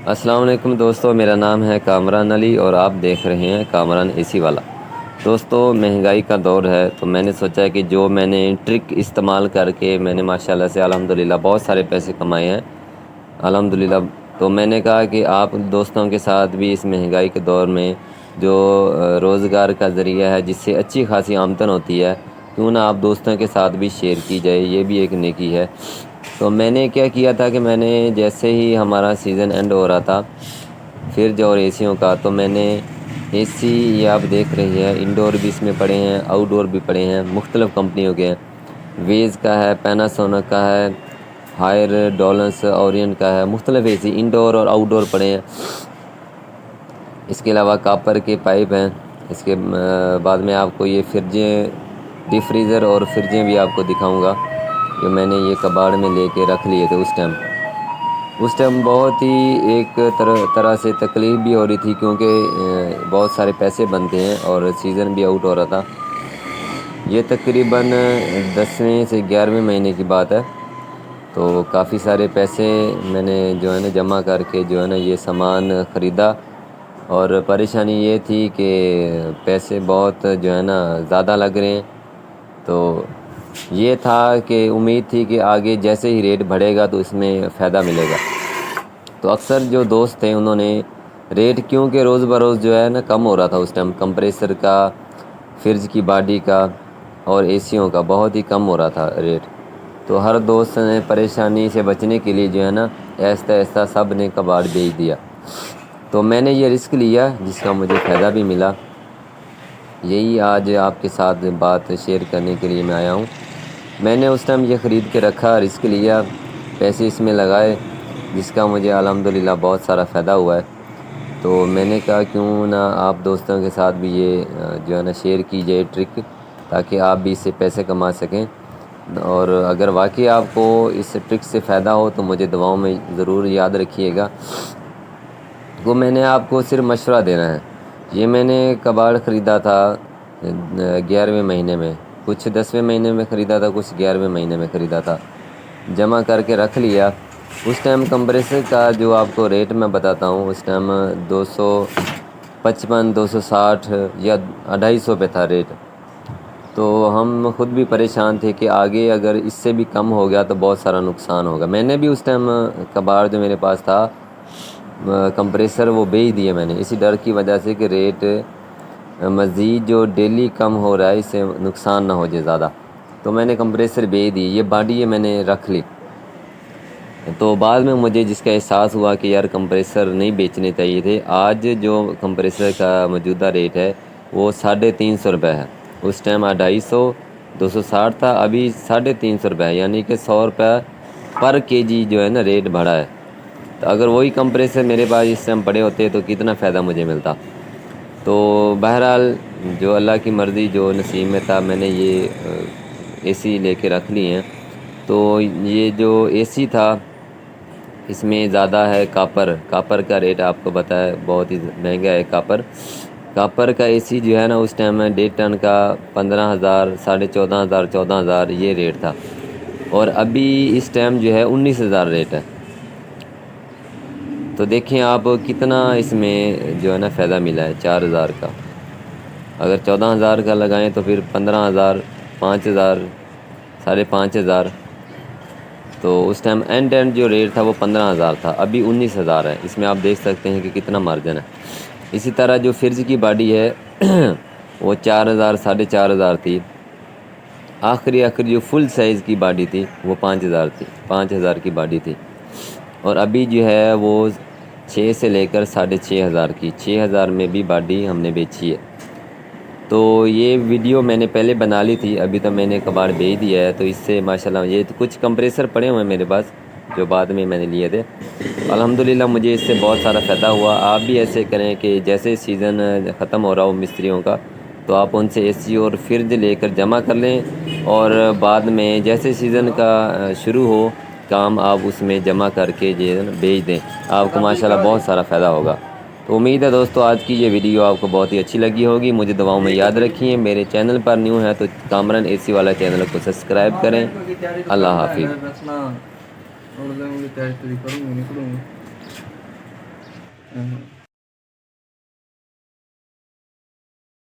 السلام علیکم دوستو، میرا نام ہے کامران علی اور آپ دیکھ رہے ہیں کامران اے سی والا۔ دوستو، مہنگائی کا دور ہے تو میں نے سوچا کہ جو میں نے ٹرک استعمال کر کے میں نے ماشاءاللہ سے الحمدللہ بہت سارے پیسے کمائے ہیں الحمدللہ، تو میں نے کہا کہ آپ دوستوں کے ساتھ بھی اس مہنگائی کے دور میں جو روزگار کا ذریعہ ہے جس سے اچھی خاصی آمدن ہوتی ہے، کیوں نہ آپ دوستوں کے ساتھ بھی شیئر کی جائے، یہ بھی ایک نیکی ہے۔ تو میں نے کیا تھا کہ میں نے جیسے ہی ہمارا سیزن اینڈ ہو رہا تھا فریج اور اے سیوں کا، تو میں نے اے سی یہ آپ دیکھ رہی ہے انڈور بھی اس میں پڑے ہیں، آؤٹ ڈور بھی پڑے ہیں، مختلف کمپنیوں کے ہیں، ویز کا ہے، پیناسونک کا ہے، ہائر ڈولنس اورینٹ کا ہے، مختلف اے سی انڈور اور آؤٹ ڈور پڑے ہیں۔ اس کے علاوہ کاپر کے پائپ ہیں۔ اس کے بعد میں آپ کو یہ فریجیں، ڈی فریزر اور فریجیں بھی آپ کو دکھاؤں گا جو میں نے یہ کباڑ میں لے کے رکھ لیے تھے اس ٹائم بہت ہی ایک طرح سے تکلیف بھی ہو رہی تھی، کیونکہ بہت سارے پیسے بنتے ہیں اور سیزن بھی آؤٹ ہو رہا تھا۔ یہ تقریباً 10ویں سے 11ویں مہینے کی بات ہے، تو کافی سارے پیسے میں نے جو ہے نا جمع کر کے جو ہے نا یہ سامان خریدا، اور پریشانی یہ تھی کہ پیسے بہت جو ہے نا زیادہ لگ رہے ہیں۔ تو یہ تھا کہ امید تھی کہ آگے جیسے ہی ریٹ بڑھے گا تو اس میں فائدہ ملے گا، تو اکثر جو دوست تھے انہوں نے ریٹ، کیونکہ روز بروز جو ہے نا کم ہو رہا تھا اس ٹائم، کمپریسر کا، فریج کی باڈی کا اور اے سیوں کا بہت ہی کم ہو رہا تھا ریٹ، تو ہر دوست نے پریشانی سے بچنے کے لیے جو ہے نا ایسا ایسا سب نے کباڑ بیچ دیا۔ تو میں نے یہ رسک لیا جس کا مجھے فائدہ بھی ملا، یہی آج آپ کے ساتھ بات شیئر کرنے کے لیے میں آیا ہوں۔ میں نے اس ٹائم یہ خرید کے رکھا، رسک لیا، پیسے اس میں لگائے، جس کا مجھے الحمدللہ بہت سارا فائدہ ہوا ہے۔ تو میں نے کہا کیوں نہ آپ دوستوں کے ساتھ بھی یہ جو ہے نا شیئر کی جائے ٹرک، تاکہ آپ بھی اس سے پیسے کما سکیں، اور اگر واقعی آپ کو اس ٹرک سے فائدہ ہو تو مجھے دعاؤں میں ضرور یاد رکھیے گا۔ وہ میں نے آپ کو صرف مشورہ دینا ہے۔ یہ میں نے کباڑ خریدا تھا 11ویں مہینے میں، کچھ 10ویں مہینے میں خریدا تھا، کچھ 11ویں مہینے میں خریدا تھا، جمع کر کے رکھ لیا۔ اس ٹائم کمپریسر کا جو آپ کو ریٹ میں بتاتا ہوں، اس ٹائم 255 260 یا 250 پہ تھا ریٹ، تو ہم خود بھی پریشان تھے کہ آگے اگر اس سے بھی کم ہو گیا تو بہت سارا نقصان ہوگا۔ میں نے بھی اس ٹائم کباڑ جو میرے پاس تھا کمپریسر وہ بیچ دیے میں نے، اسی ڈر کی وجہ سے کہ ریٹ مزید جو ڈیلی کم ہو رہا ہے اس سے نقصان نہ ہو جائے زیادہ، تو میں نے کمپریسر بیچ دی، یہ باڈی یہ میں نے رکھ لی۔ تو بعد میں مجھے جس کا احساس ہوا کہ یار کمپریسر نہیں بیچنے چاہیے تھے۔ آج جو کمپریسر کا موجودہ ریٹ ہے وہ 350 روپے ہے، اس ٹائم 250 260 تھا، ابھی 350 روپے ہے، یعنی کہ 100 روپے پر کے جی جو ہے نا ریٹ بڑھا ہے۔ تو اگر وہی کمپریسر میرے پاس اس ٹائم پڑے ہوتے تو کتنا فائدہ مجھے ملتا۔ تو بہرحال جو اللہ کی مرضی، جو نصیب میں تھا، میں نے یہ اے سی لے کے رکھ لی ہیں۔ تو یہ جو اے سی تھا اس میں زیادہ ہے کاپر کا ریٹ آپ کو بتایا بہت ہی مہنگا ہے کاپر کا اے سی جو ہے نا اس ٹائم 1.5 ٹن کا 15,000 14,500 14,000 یہ ریٹ تھا، اور ابھی اس ٹائم جو ہے 19,000 ریٹ ہے۔ تو دیکھیں آپ کتنا اس میں جو ہے نا فائدہ ملا ہے 4,000 کا، اگر 14,000 کا لگائیں تو پھر 15,000 5,000 5,500، تو اس ٹائم اینڈ جو ریٹ تھا وہ 15,000 تھا، ابھی 19,000 ہے۔ اس میں آپ دیکھ سکتے ہیں کہ کتنا مارجن ہے۔ اسی طرح جو فریج کی باڈی ہے وہ 4,000 4,500 تھی، آخری جو فل سائز کی باڈی تھی وہ 5,000 تھی، 5,000 کی باڈی تھی، اور ابھی جو ہے وہ 6 سے لے کر 6,500 کی، 6,000 میں بھی باڈی ہم نے بیچی ہے۔ تو یہ ویڈیو میں نے پہلے بنا لی تھی، ابھی تو میں نے کباڑ بیچ دیا ہے، تو اس سے ماشاءاللہ یہ کچھ کمپریسر پڑے ہوئے ہیں میرے پاس جو بعد میں نے لیے تھے، الحمدللہ مجھے اس سے بہت سارا فائدہ ہوا۔ آپ بھی ایسے کریں کہ جیسے سیزن ختم ہو رہا ہو مستریوں کا، تو آپ ان سے اے سی اور فریج لے کر جمع کر لیں، اور بعد میں جیسے سیزن کا شروع ہو کام آپ اس میں جمع کر کے بیچ دیں، آپ کو ماشاءاللہ بہت سارا فائدہ ہوگا۔ تو امید ہے دوستو آج کی یہ ویڈیو آپ کو بہت ہی اچھی لگی ہوگی، مجھے دعاؤں میں یاد رکھیں۔ میرے چینل پر نیو ہے تو کامران اے سی والا چینل کو سبسکرائب کریں۔ اللہ حافظ۔